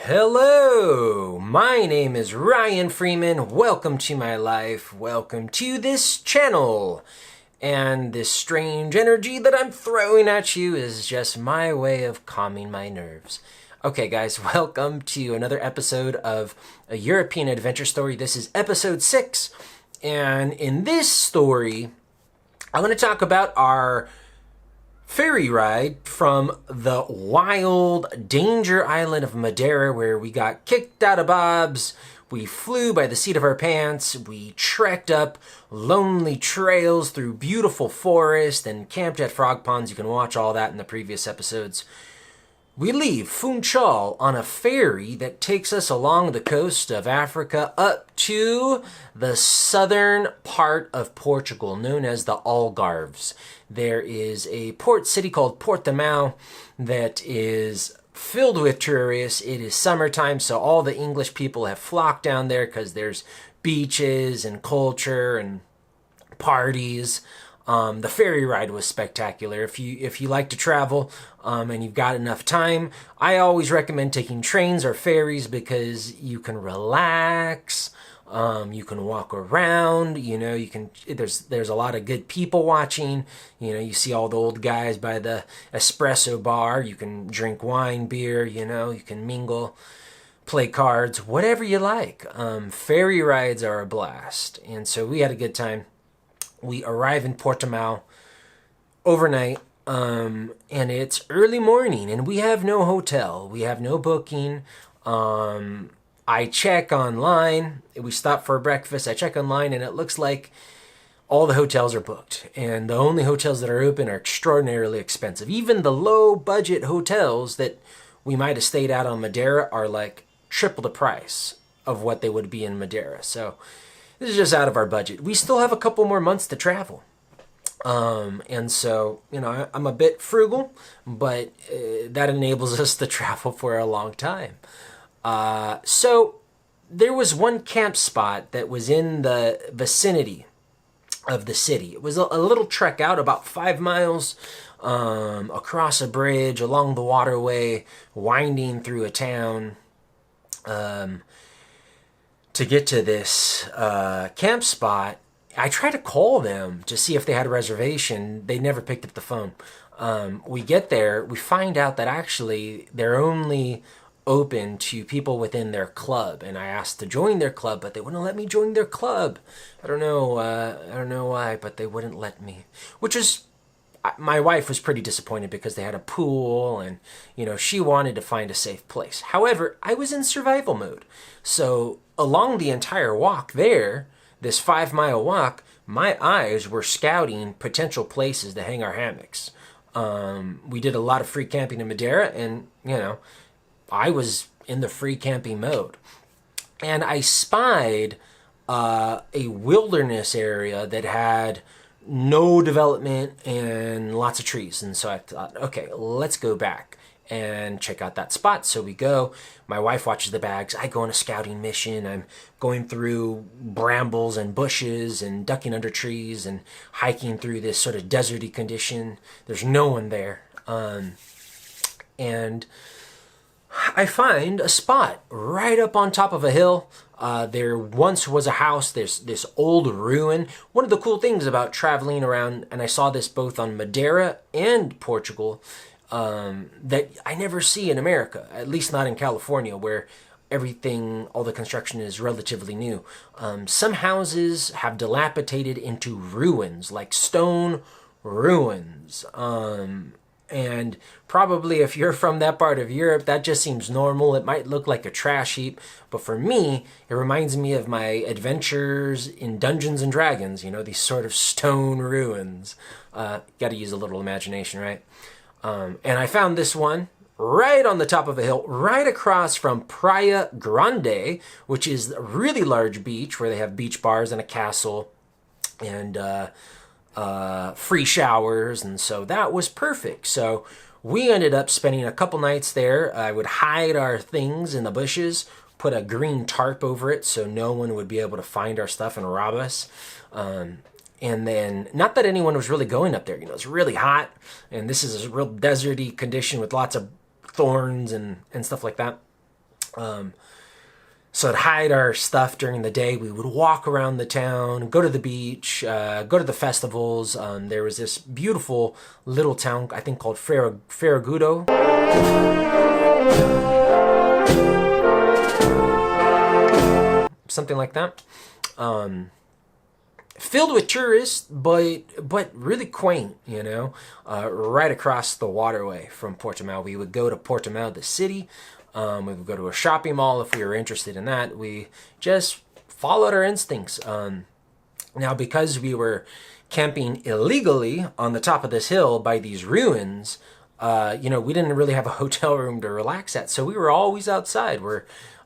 Hello, my name is Ryan Freeman. Welcome to my life. Welcome to this channel. And this strange energy that I'm throwing at you is just my way of calming my nerves. Okay, guys, welcome to another episode of A European Adventure Story. This is episode 6. And in this story, I'm going to talk about our ferry ride from the wild danger island of Madeira, where we got kicked out of Bob's. We flew by the seat of our pants. We trekked up lonely trails through beautiful forest and camped at frog ponds. You can watch all that in the previous episodes. We leave Funchal on a ferry that takes us along the coast of Africa up to the southern part of Portugal, known as the Algarves. There is a port city called Portimao that is filled with tourists. It is summertime, so all the English people have flocked down there because there's beaches and culture and parties. The ferry ride was spectacular. If you like to travel and you've got enough time, I always recommend taking trains or ferries because you can relax. You can walk around. You can. There's a lot of good people watching. You see all the old guys by the espresso bar. You can drink wine, beer. You can mingle, play cards, whatever you like. Ferry rides are a blast, and so we had a good time. We arrive in Portimao overnight, and it's early morning, and we have no hotel. We have no booking. I check online. We stop for breakfast. I check online, and it looks like all the hotels are booked, and the only hotels that are open are extraordinarily expensive. Even the low-budget hotels that we might have stayed at on Madeira are like triple the price of what they would be in Madeira. So this is just out of our budget. We still have a couple more months to travel. And so, I'm a bit frugal, but that enables us to travel for a long time. So there was one camp spot that was in the vicinity of the city. It was a little trek out, about 5 miles, across a bridge, along the waterway, winding through a town, to get to this camp spot. I tried to call them to see if they had a reservation. They never picked up the phone. We get there, we find out that actually they're only open to people within their club, and I asked to join their club, but they wouldn't let me join their club. I don't know why, but they wouldn't let me, which is, my wife was pretty disappointed because they had a pool and, she wanted to find a safe place. However, I was in survival mode. So along the entire walk there, this 5-mile walk, my eyes were scouting potential places to hang our hammocks. We did a lot of free camping in Madeira, and, I was in the free camping mode. And I spied a wilderness area that had no development and lots of trees. And so I thought, okay, let's go back and check out that spot. So we go. My wife watches the bags. I go on a scouting mission. I'm going through brambles and bushes and ducking under trees and hiking through this sort of deserty condition. There's no one there. And I find a spot right up on top of a hill. There once was a house. There's this old ruin. One of the cool things about traveling around, and I saw this both on Madeira and Portugal, that I never see in America, at least not in California, where all the construction is relatively new. Some houses have dilapidated into ruins, like stone ruins. And probably if you're from that part of Europe, that just seems normal. It might look like a trash heap, but for me, it reminds me of my adventures in Dungeons and Dragons, these sort of stone ruins. Got to use a little imagination, right? And I found this one right on the top of a hill, right across from Praia Grande, which is a really large beach where they have beach bars and a castle and free showers, and so that was perfect. So we ended up spending a couple nights there. I would hide our things in the bushes, put a green tarp over it so no one would be able to find our stuff and rob us. And then, not that anyone was really going up there. It's really hot, and this is a real deserty condition with lots of thorns and stuff like that. So to hide our stuff during the day, we would walk around the town, go to the beach, go to the festivals. There was this beautiful little town, I think, called Ferragudo. Something like that. Filled with tourists, but really quaint, right across the waterway from Portimao. We would go to Portimao, the city. We would go to a shopping mall if we were interested in that. We just followed our instincts. Now, because we were camping illegally on the top of this hill by these ruins, we didn't really have a hotel room to relax at. So we were always outside. We're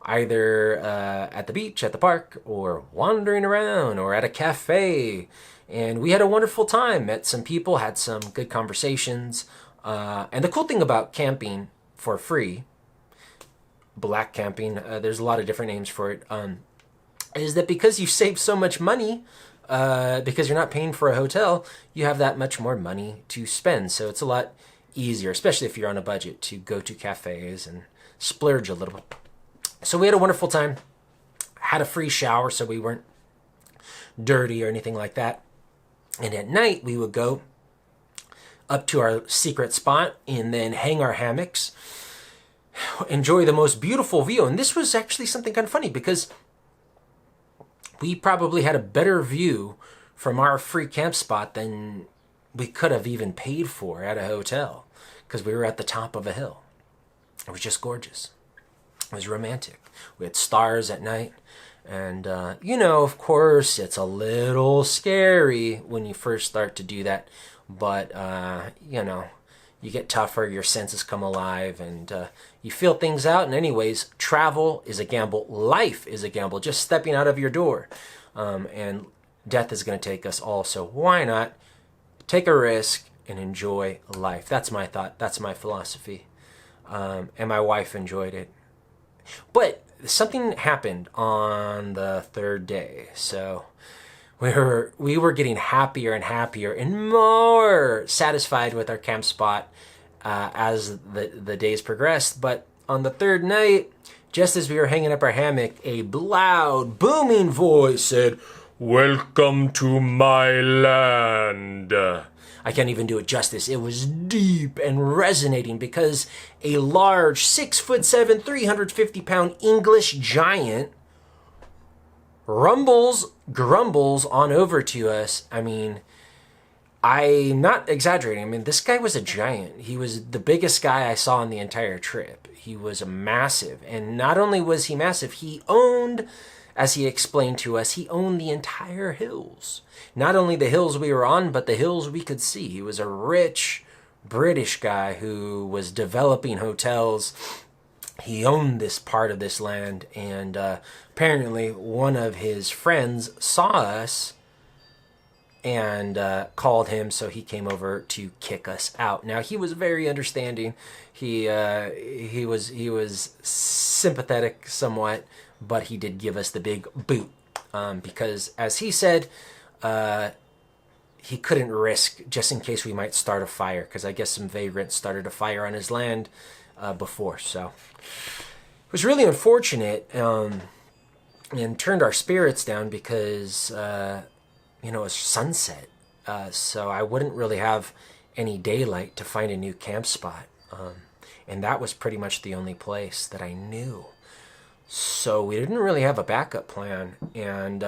either at the beach, at the park, or wandering around, or at a cafe. And we had a wonderful time, met some people, had some good conversations. And the cool thing about camping for free, black camping, there's a lot of different names for it, is that because you save so much money, because you're not paying for a hotel, you have that much more money to spend. So it's a lot easier, especially if you're on a budget, to go to cafes and splurge a little bit. So we had a wonderful time, had a free shower so we weren't dirty or anything like that. And at night we would go up to our secret spot and then hang our hammocks, enjoy the most beautiful view. And this was actually something kind of funny because we probably had a better view from our free camp spot than we could have even paid for at a hotel, because we were at the top of a hill. It was just gorgeous. It was romantic. We had stars at night. And, of course, it's a little scary when you first start to do that. But, you get tougher, your senses come alive, and you feel things out. And anyways, travel is a gamble. Life is a gamble. Just stepping out of your door. And death is going to take us all. So why not take a risk and enjoy life? That's my thought. That's my philosophy. And my wife enjoyed it. But something happened on the third day. So we were getting happier and happier and more satisfied with our camp spot as the days progressed. But on the third night, just as we were hanging up our hammock, a loud, booming voice said, "Welcome to my land." I can't even do it justice. It was deep and resonating because a large 6'7", 350-pound English giant grumbles on over to us. I mean, I'm not exaggerating. I mean, this guy was a giant. He was the biggest guy I saw on the entire trip. He was massive. And not only was he massive, he owned, as he explained to us, he owned the entire hills. Not only the hills we were on, but the hills we could see. He was a rich British guy who was developing hotels. He owned this part of this land, and apparently one of his friends saw us and called him, so he came over to kick us out. Now, he was very understanding. He was sympathetic somewhat, but he did give us the big boot because, as he said, he couldn't risk, just in case we might start a fire, because I guess some vagrants started a fire on his land before. So it was really unfortunate and turned our spirits down because, it was sunset. So I wouldn't really have any daylight to find a new camp spot. And that was pretty much the only place that I knew. So we didn't really have a backup plan. And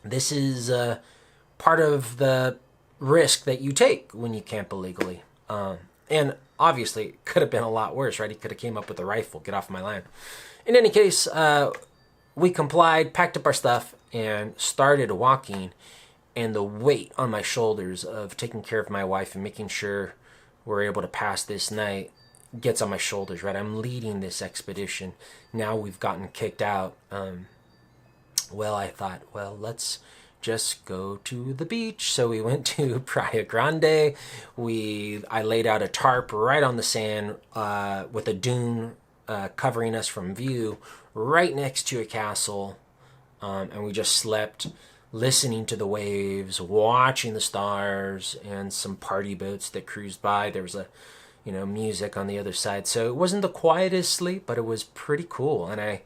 this is part of the risk that you take when you camp illegally. And obviously, it could have been a lot worse, right? He could have came up with a rifle, get off my land. In any case, we complied, packed up our stuff, and started walking. And the weight on my shoulders of taking care of my wife and making sure we're able to pass this night gets on my shoulders, right? I'm leading this expedition. Now we've gotten kicked out. I thought, let's just go to the beach. So we went to Praia Grande. I laid out a tarp right on the sand with a dune covering us from view right next to a castle. And we just slept, listening to the waves, watching the stars, and some party boats that cruised by. There was music on the other side. So it wasn't the quietest sleep, but it was pretty cool. And I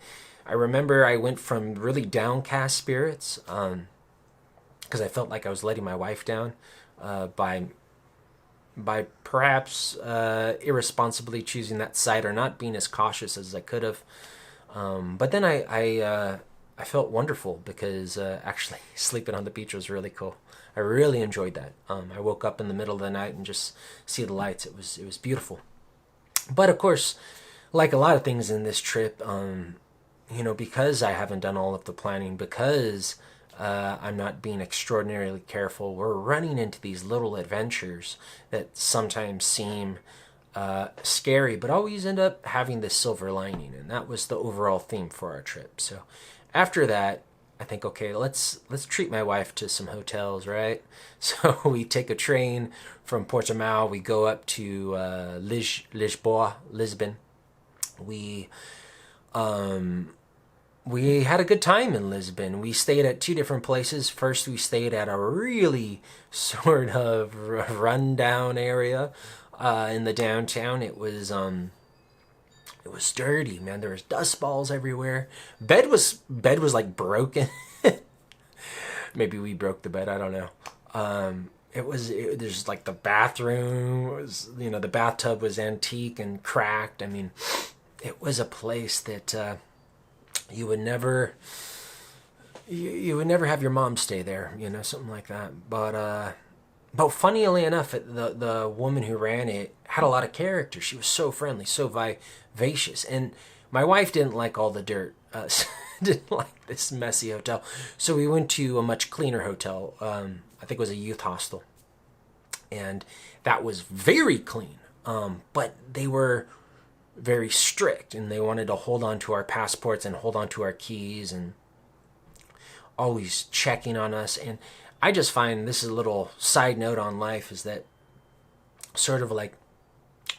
remember I went from really downcast spirits, because I felt like I was letting my wife down, by perhaps irresponsibly choosing that side or not being as cautious as I could have. But then I felt wonderful because actually sleeping on the beach was really cool. I really enjoyed that. I woke up in the middle of the night and just see the lights. It was beautiful. But of course, like a lot of things in this trip, because I haven't done all of the planning, because I'm not being extraordinarily careful, we're running into these little adventures that sometimes seem scary, but always end up having this silver lining, and that was the overall theme for our trip. So after that, I think, okay, let's treat my wife to some hotels, right? So we take a train from Portimao, we go up to Lisboa, Lisbon. We had a good time in Lisbon. We stayed at two different places. First, we stayed at a really sort of rundown area in the downtown. It was dirty, man. There was dust balls everywhere. Bed was like broken. Maybe we broke the bed. I don't know. There's like the bathroom was, the bathtub was antique and cracked. I mean, it was a place that you would never have your mom stay there, something like that. But funnily enough, the woman who ran it had a lot of character. She was so friendly, so vivacious, and my wife didn't like all the dirt. Didn't like this messy hotel, so we went to a much cleaner hotel. I think it was a youth hostel, and that was very clean. But they were very strict, and they wanted to hold on to our passports and hold on to our keys and always checking on us. And I just find, this is a little side note on life, is that sort of like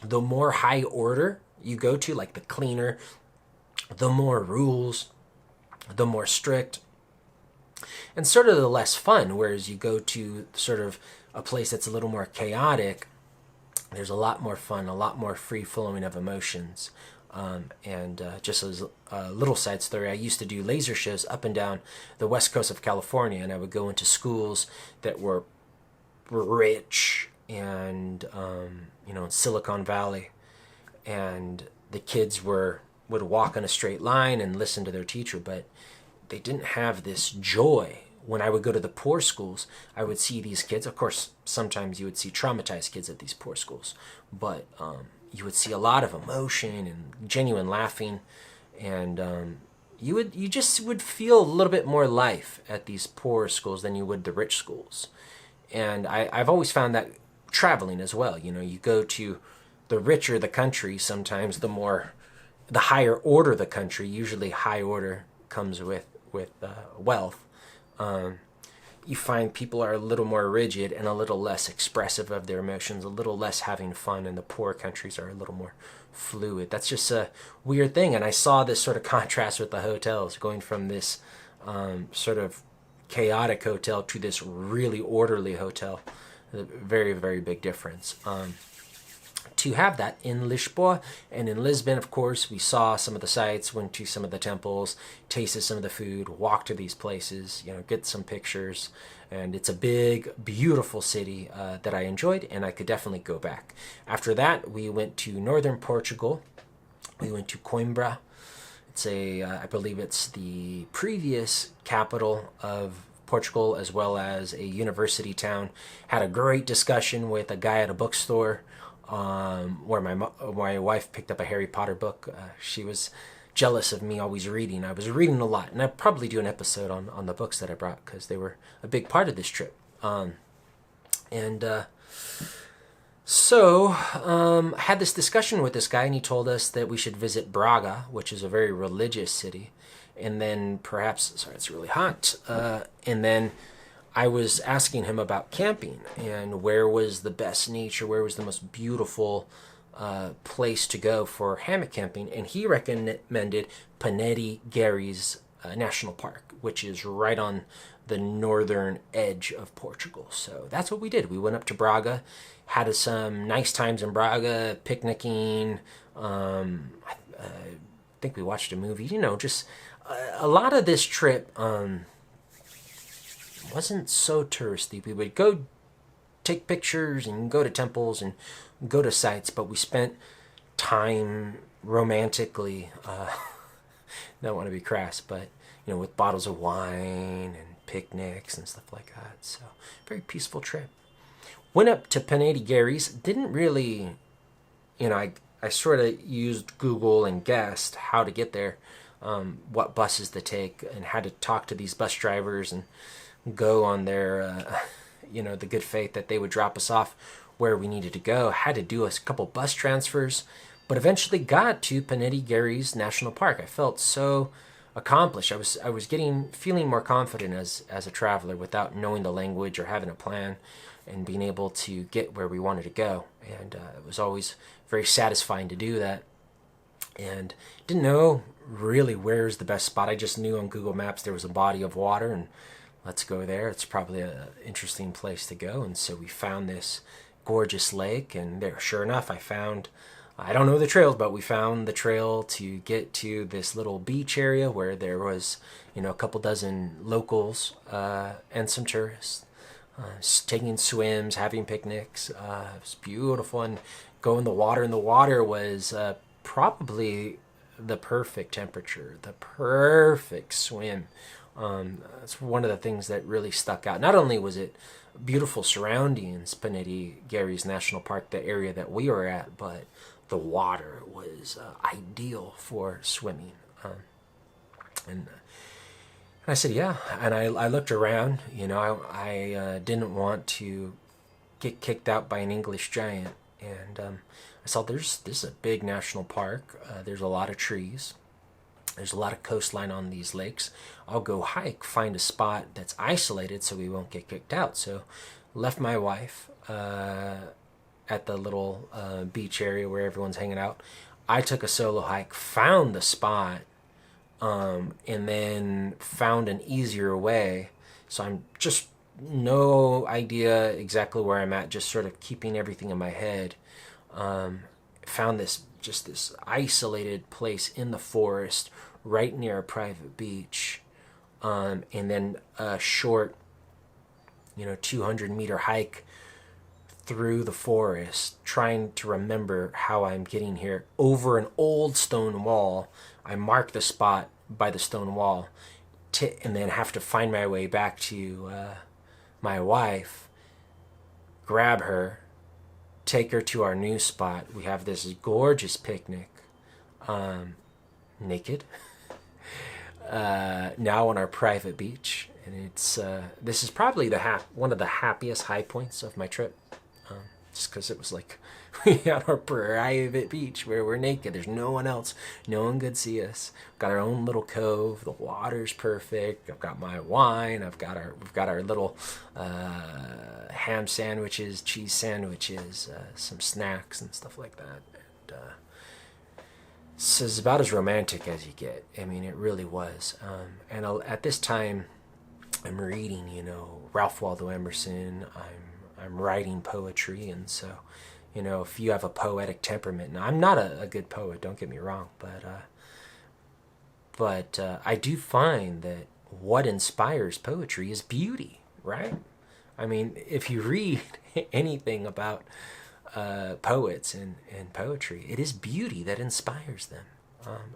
the more high order you go to, like the cleaner, the more rules, the more strict, and sort of the less fun. Whereas you go to sort of a place that's a little more chaotic, there's a lot more fun, a lot more free flowing of emotions. And just as a little side story, I used to do laser shows up and down the west coast of California, and I would go into schools that were rich and in Silicon Valley, and the kids would walk in a straight line and listen to their teacher, but they didn't have this joy. When I would go to the poor schools, I would see these kids. Of course, sometimes you would see traumatized kids at these poor schools, but you would see a lot of emotion and genuine laughing, and you just would feel a little bit more life at these poor schools than you would the rich schools. And I've always found that traveling as well. You go to the richer the country, sometimes the higher order the country. Usually, high order comes with wealth. You find people are a little more rigid and a little less expressive of their emotions, a little less having fun, and the poor countries are a little more fluid. That's just a weird thing, and I saw this sort of contrast with the hotels, going from this sort of chaotic hotel to this really orderly hotel. A very, very big difference. To have that in Lisboa and in Lisbon, of course, we saw some of the sights, went to some of the temples, tasted some of the food, walked to these places, get some pictures. And it's a big, beautiful city that I enjoyed, and I could definitely go back. After that, we went to northern Portugal. We went to Coimbra. I believe it's the previous capital of Portugal, as well as a university town. Had a great discussion with a guy at a bookstore, where my wife picked up a Harry Potter book. She was jealous of me always reading. I was reading a lot, and I'd probably do an episode on the books that I brought, because they were a big part of this trip. So I had this discussion with this guy, and he told us that we should visit Braga, which is a very religious city, and then it's really hot, and then I was asking him about camping and where was the best nature, where was the most beautiful place to go for hammock camping, and he recommended Penedi Gerês National Park, which is right on the northern edge of Portugal. So that's what we did. We went up to Braga, had some nice times in Braga, picnicking. I think we watched a movie. Just a lot of this trip wasn't so touristy. We would go take pictures and go to temples and go to sites, but we spent time romantically. Don't want to be crass, but with bottles of wine and picnics and stuff like that. So very peaceful trip. Went up to Penedigaris. Didn't really, I sort of used Google and guessed how to get there, what buses to take, and had to talk to these bus drivers and go on their, the good faith that they would drop us off where we needed to go. Had to do a couple bus transfers, but eventually got to Penedigaris National Park. I felt so accomplished. I was feeling more confident as a traveler without knowing the language or having a plan, and being able to get where we wanted to go. And it was always very satisfying to do that. And didn't know really where's the best spot. I just knew on Google Maps there was a body of water, and let's go there. It's probably an interesting place to go. And so we found this gorgeous lake, and there, sure enough, I don't know the trails, but we found the trail to get to this little beach area where there was, a couple dozen locals and some tourists taking swims, having picnics. It was beautiful, and go in the water. And the water was probably the perfect temperature, the perfect swim. That's one of the things that really stuck out. Not only was it beautiful surroundings, Penedigaris National Park, the area that we were at, but the water was ideal for swimming. And I said, yeah. And I looked around. I didn't want to get kicked out by an English giant. And I saw this is a big national park. There's a lot of trees. There's a lot of coastline on these lakes. I'll go hike, find a spot that's isolated so we won't get kicked out. So left my wife at the little beach area where everyone's hanging out. I took a solo hike, found the spot, and then found an easier way. So I'm just no idea exactly where I'm at, just sort of keeping everything in my head. Found this isolated place in the forest right near a private beach, and then a short 200-meter hike through the forest, trying to remember how I'm getting here, over an old stone wall. I mark the spot by the stone wall, and then have to find my way back to my wife, grab her, take her to our new spot. We have this gorgeous picnic, naked, now on our private beach. And it's this is probably one of the happiest high points of my trip, just because it was like we had our private beach where we're naked. There's no one else. No one could see us. Got our own little cove. The water's perfect. I've got my wine. We've got our little ham sandwiches, cheese sandwiches, some snacks and stuff like that. And so it's about as romantic as you get. I mean, it really was. And at this time, I'm reading, Ralph Waldo Emerson. I'm writing poetry, and so, if you have a poetic temperament, now I'm not a good poet, don't get me wrong, but I do find that what inspires poetry is beauty, right? I mean, if you read anything about poets and poetry, it is beauty that inspires them.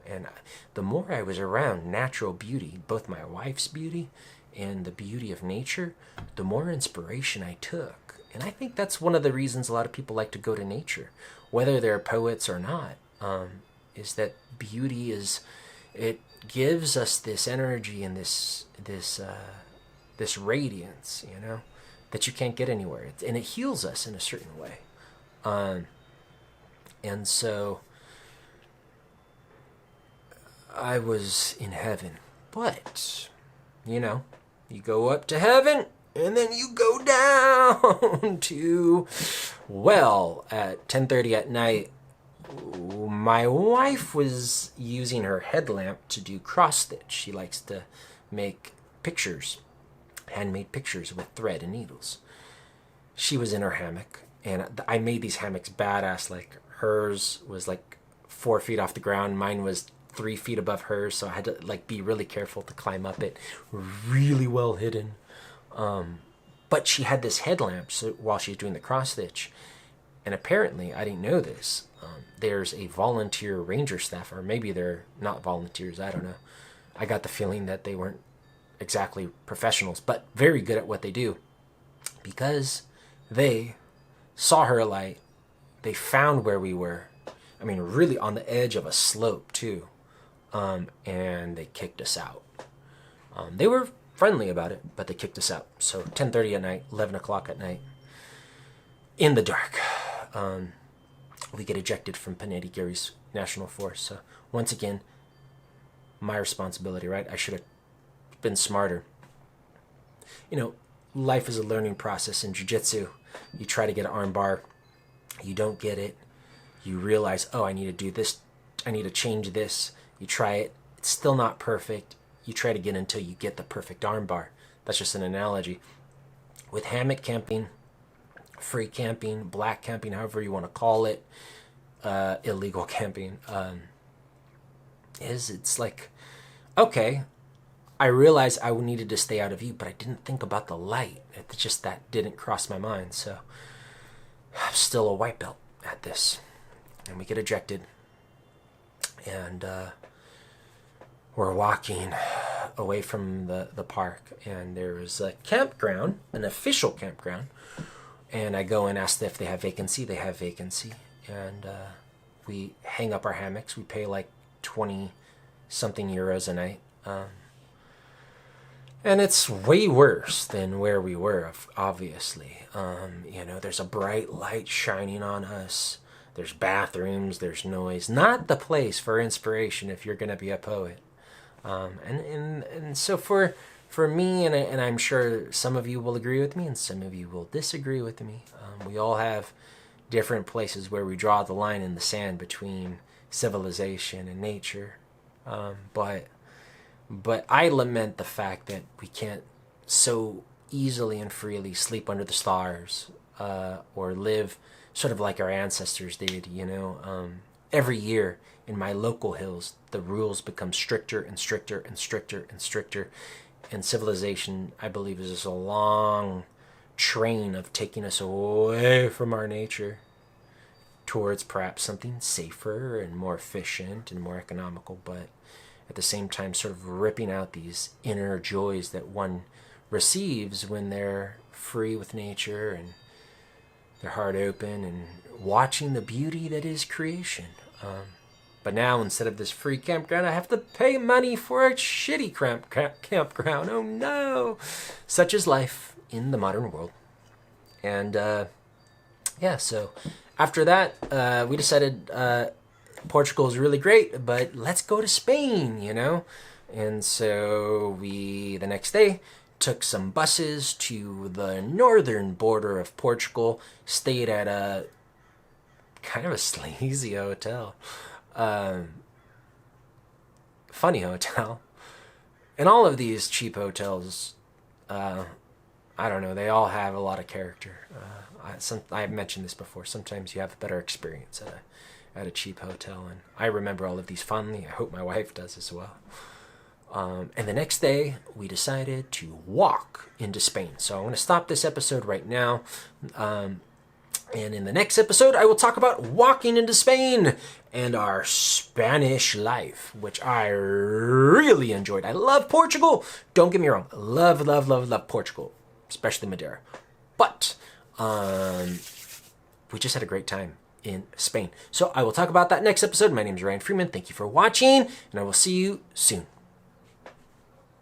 And the more I was around natural beauty, both my wife's beauty and the beauty of nature, the more inspiration I took. And I think that's one of the reasons a lot of people like to go to nature, whether they're poets or not, is that beauty it gives us this energy and this radiance, that you can't get anywhere. And it heals us in a certain way. And so I was in heaven. But, you go up to heaven, and then you go down to, at 10:30 at night, my wife was using her headlamp to do cross stitch. She likes to make pictures. handmade pictures with thread and needles. She was in her hammock, and I made these hammocks badass. Like, hers was like 4 feet off the ground. Mine was 3 feet above hers, so I had to like be really careful to climb up it. Really well hidden. But she had this headlamp while she was doing the cross stitch. And apparently, I didn't know this, there's a volunteer ranger staff, or maybe they're not volunteers, I don't know. I got the feeling that they weren't exactly professionals, but very good at what they do. Because they saw her light, they found where we were. I mean, really on the edge of a slope, too. And they kicked us out. They were friendly about it, but they kicked us out. So 10:30 at night, 11 o'clock at night, in the dark, we get ejected from Paneti Gary's National Forest. So once again, my responsibility, right? I should have been smarter. You know, life is a learning process in jiu-jitsu. You try to get an arm bar, you don't get it. You realize, oh, I need to do this, I need to change this. You try it, it's still not perfect. You try to get until you get the perfect arm bar. That's just an analogy. With hammock camping, free camping, black camping, however you want to call it, illegal camping, it's like, okay, I realized I needed to stay out of view, but I didn't think about the light. It's just that didn't cross my mind. So I'm still a white belt at this. And we get ejected. And we're walking away from the park. And there was a campground, an official campground. And I go and ask if they have vacancy. They have vacancy. And we hang up our hammocks. We pay like 20-something euros a night. And it's way worse than where we were, obviously. You know, there's a bright light shining on us. There's bathrooms, there's noise. Not the place for inspiration if you're going to be a poet. And so for me, and I'm sure some of you will agree with me and some of you will disagree with me, we all have different places where we draw the line in the sand between civilization and nature. But I lament the fact that we can't so easily and freely sleep under the stars, or live sort of like our ancestors did, you know. Every year in my local hills, the rules become stricter and stricter and stricter and stricter. And civilization, I believe, is just a long train of taking us away from our nature towards perhaps something safer and more efficient and more economical, but at the same time sort of ripping out these inner joys that one receives when they're free with nature and their heart open and watching the beauty that is creation. But now, instead of this free campground, I have to pay money for a shitty campground. Oh no! Such is life in the modern world. And yeah, so after that, we decided Portugal is really great, but let's go to Spain, you know? And so we, the next day, took some buses to the northern border of Portugal, stayed at a kind of a sleazy hotel. Funny hotel. And all of these cheap hotels, I don't know, they all have a lot of character. I've mentioned this before. Sometimes you have a better experience at a cheap hotel, and I remember all of these fondly. I hope my wife does as well. And the next day, we decided to walk into Spain. So I'm going to stop this episode right now. And in the next episode, I will talk about walking into Spain and our Spanish life, which I really enjoyed. I love Portugal. Don't get me wrong. Love, love, love, love Portugal, especially Madeira. But we just had a great time in Spain. So I will talk about that next episode. My name is Ryan Freeman. Thank you for watching, and I will see you soon.